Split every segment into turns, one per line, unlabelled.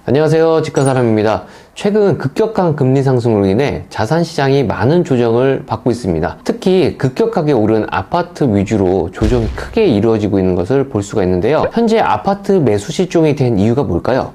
안녕하세요, 집가사람입니다. 최근 급격한 금리 상승으로 인해 자산 시장이 많은 조정을 받고 있습니다. 특히 급격하게 오른 아파트 위주로 조정이 크게 이루어지고 있는 것을 볼 수가 있는데요. 현재 아파트 매수 실종이 된 이유가 뭘까요?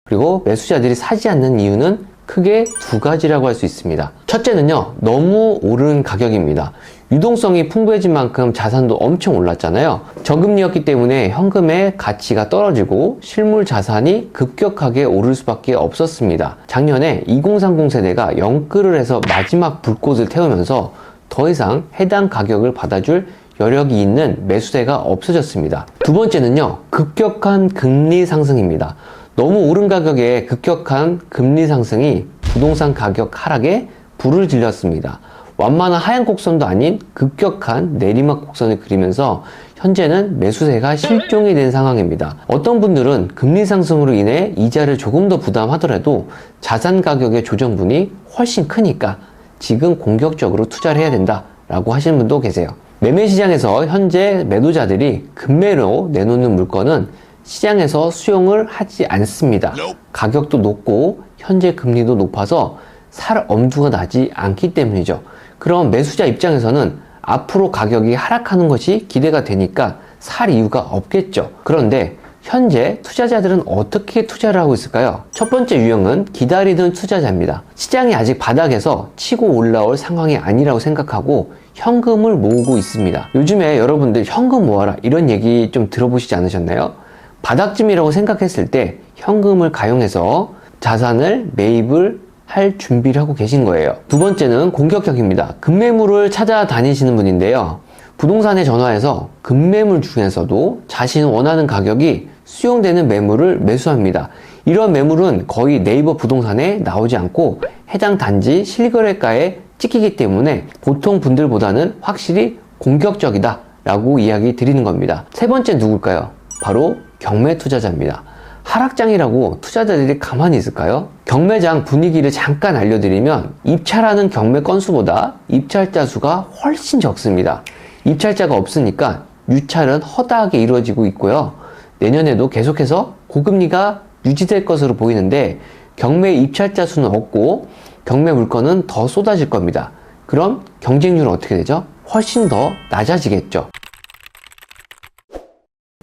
그리고 매수자들이 사지 않는 이유는 크게 두 가지라고 할 수 있습니다. 첫째는요, 너무 오른 가격입니다. 유동성이 풍부해진 만큼 자산도 엄청 올랐잖아요. 저금리였기 때문에 현금의 가치가 떨어지고 실물 자산이 급격하게 오를 수밖에 없었습니다. 작년에 2030 세대가 영끌을 해서 마지막 불꽃을 태우면서 더 이상 해당 가격을 받아줄 여력이 있는 매수세가 없어졌습니다. 두 번째는요, 급격한 금리 상승입니다. 너무 오른 가격에 급격한 금리 상승이 부동산 가격 하락에 불을 질렀습니다. 완만한 하향 곡선도 아닌 급격한 내리막 곡선을 그리면서 현재는 매수세가 실종이 된 상황입니다. 어떤 분들은 금리 상승으로 인해 이자를 조금 더 부담하더라도 자산 가격의 조정분이 훨씬 크니까 지금 공격적으로 투자를 해야 된다라고 하시는 분도 계세요. 매매 시장에서 현재 매도자들이 급매로 내놓는 물건은 시장에서 수용을 하지 않습니다. 가격도 높고 현재 금리도 높아서 살 엄두가 나지 않기 때문이죠. 그럼 매수자 입장에서는 앞으로 가격이 하락하는 것이 기대가 되니까 살 이유가 없겠죠. 그런데 현재 투자자들은 어떻게 투자를 하고 있을까요? 첫 번째 유형은 기다리는 투자자입니다. 시장이 아직 바닥에서 치고 올라올 상황이 아니라고 생각하고 현금을 모으고 있습니다. 요즘에 여러분들 현금 모아라 이런 얘기 좀 들어보시지 않으셨나요? 바닥쯤이라고 생각했을 때 현금을 가용해서 자산을 매입을 할 준비를 하고 계신 거예요. 두 번째는 공격적입니다. 급매물을 찾아다니시는 분인데요. 부동산에 전화해서 급매물 중에서도 자신이 원하는 가격이 수용되는 매물을 매수합니다. 이런 매물은 거의 네이버 부동산에 나오지 않고 해당 단지 실거래가에 찍히기 때문에 보통 분들보다는 확실히 공격적이다 라고 이야기 드리는 겁니다. 세 번째 누굴까요? 바로 경매 투자자입니다. 하락장이라고 투자자들이 가만히 있을까요? 경매장 분위기를 잠깐 알려드리면 입찰하는 경매 건수보다 입찰자 수가 훨씬 적습니다. 입찰자가 없으니까 유찰은 허다하게 이루어지고 있고요. 내년에도 계속해서 고금리가 유지될 것으로 보이는데 경매 입찰자 수는 없고 경매 물건은 더 쏟아질 겁니다. 그럼 경쟁률은 어떻게 되죠? 훨씬 더 낮아지겠죠.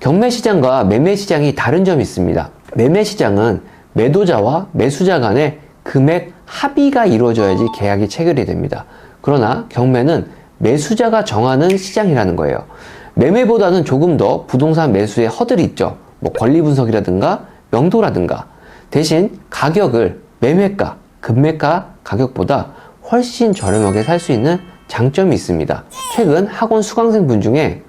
경매 시장과 매매 시장이 다른 점이 있습니다. 매매 시장은 매도자와 매수자 간의 금액 합의가 이루어져야지 계약이 체결이 됩니다. 그러나 경매는 매수자가 정하는 시장이라는 거예요. 매매보다는 조금 더 부동산 매수에 허들이 있죠. 권리 분석이라든가 명도라든가. 대신 가격을 매매가, 금매가 가격보다 훨씬 저렴하게 살 수 있는 장점이 있습니다. 최근 학원 수강생 분 중에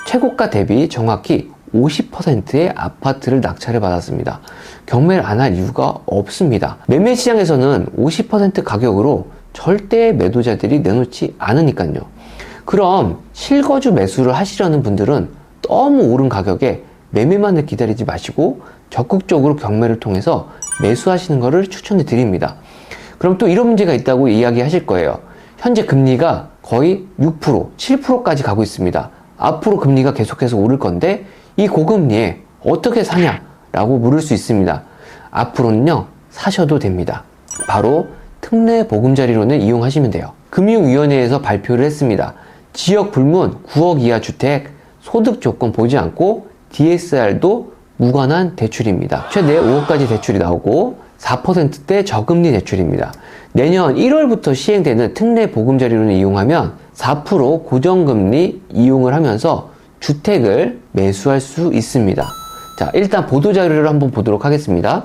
최고가 대비 정확히 50%의 아파트를 낙찰을 받았습니다. 경매를 안 할 이유가 없습니다. 매매 시장에서는 50% 가격으로 절대 매도자들이 내놓지 않으니까요. 그럼 실거주 매수를 하시려는 분들은 너무 오른 가격에 매매만을 기다리지 마시고 적극적으로 경매를 통해서 매수하시는 것을 추천해 드립니다. 그럼 또 이런 문제가 있다고 이야기하실 거예요. 현재 금리가 거의 6%, 7%까지 가고 있습니다. 앞으로 금리가 계속해서 오를 건데 이 고금리에 어떻게 사냐라고 물을 수 있습니다. 앞으로는요, 사셔도 됩니다. 바로 특례 보금자리론을 이용하시면 돼요. 금융위원회에서 발표를 했습니다. 지역 불문 9억 이하 주택 소득 조건 보지 않고 DSR도 무관한 대출입니다. 최대 5억까지 대출이 나오고 4%대 저금리 대출입니다. 내년 1월부터 시행되는 특례 보금자리론을 이용하면 4% 고정금리 이용을 하면서 주택을 매수할 수 있습니다. 자, 일단 보도자료를 한번 보도록 하겠습니다.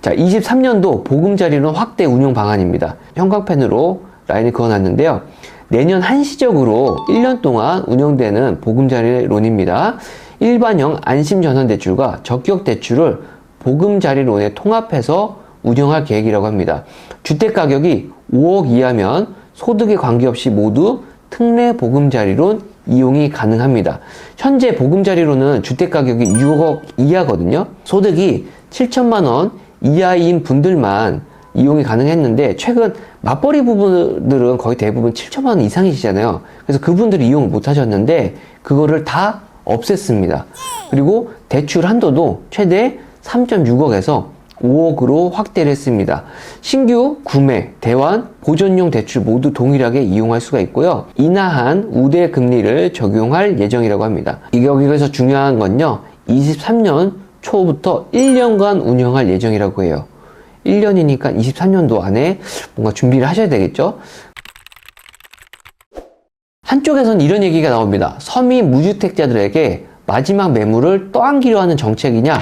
자, 23년도 보금자리론 확대 운용 방안입니다. 형광펜으로 라인을 그어놨는데요. 내년 한시적으로 1년 동안 운영되는 보금자리론입니다. 일반형 안심전환대출과 적격대출을 보금자리론에 통합해서 운영할 계획이라고 합니다. 주택가격이 5억 이하면 소득에 관계없이 모두 특례 보금자리론 이용이 가능합니다. 현재 보금자리론은 주택가격이 6억 이하거든요. 소득이 7천만 원 이하인 분들만 이용이 가능했는데 최근 맞벌이 부부들은 거의 대부분 7천만 원 이상이시잖아요. 그래서 그분들이 이용을 못 하셨는데 그거를 다 없앴습니다. 그리고 대출 한도도 최대 3.6억에서 5억으로 확대를 했습니다. 신규 구매, 대환, 보존용 대출 모두 동일하게 이용할 수가 있고요. 인하한 우대 금리를 적용할 예정이라고 합니다. 여기서 중요한 건요. 23년 초부터 1년간 운영할 예정이라고 해요. 1년이니까 23년도 안에 뭔가 준비를 하셔야 되겠죠? 한쪽에서는 이런 얘기가 나옵니다. 서민 무주택자들에게 마지막 매물을 떠안기려 하는 정책이냐?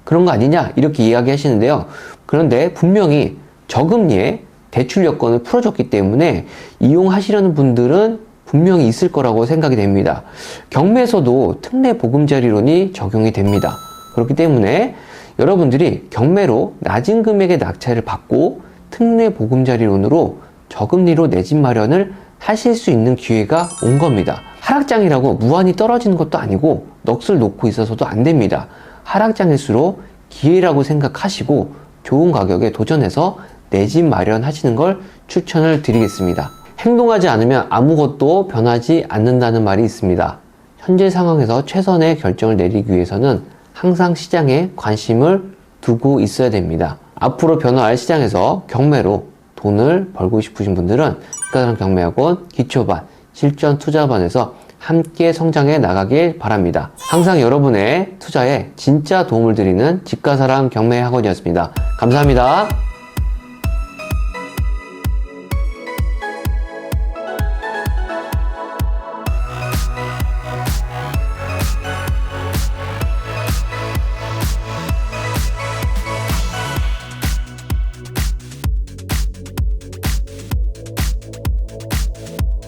그런 거 아니냐? 이렇게 이야기 하시는데요. 그런데 분명히 저금리에 대출 여건을 풀어줬기 때문에 이용하시려는 분들은 분명히 있을 거라고 생각이 됩니다. 경매에서도 특례 보금자리론이 적용이 됩니다. 그렇기 때문에 여러분들이 경매로 낮은 금액의 낙찰을 받고 특례 보금자리론으로 저금리로 내 집 마련을 하실 수 있는 기회가 온 겁니다. 하락장이라고 무한히 떨어지는 것도 아니고 넋을 놓고 있어서도 안 됩니다. 하락장일수록 기회라고 생각하시고 좋은 가격에 도전해서 내 집 마련하시는 걸 추천을 드리겠습니다. 행동하지 않으면 아무것도 변하지 않는다는 말이 있습니다. 현재 상황에서 최선의 결정을 내리기 위해서는 항상 시장에 관심을 두고 있어야 됩니다. 앞으로 변화할 시장에서 경매로 돈을 벌고 싶으신 분들은 집가사랑 경매학원 기초반, 실전 투자반에서 함께 성장해 나가길 바랍니다. 항상 여러분의 투자에 진짜 도움을 드리는 집가사랑 경매학원이었습니다. 감사합니다.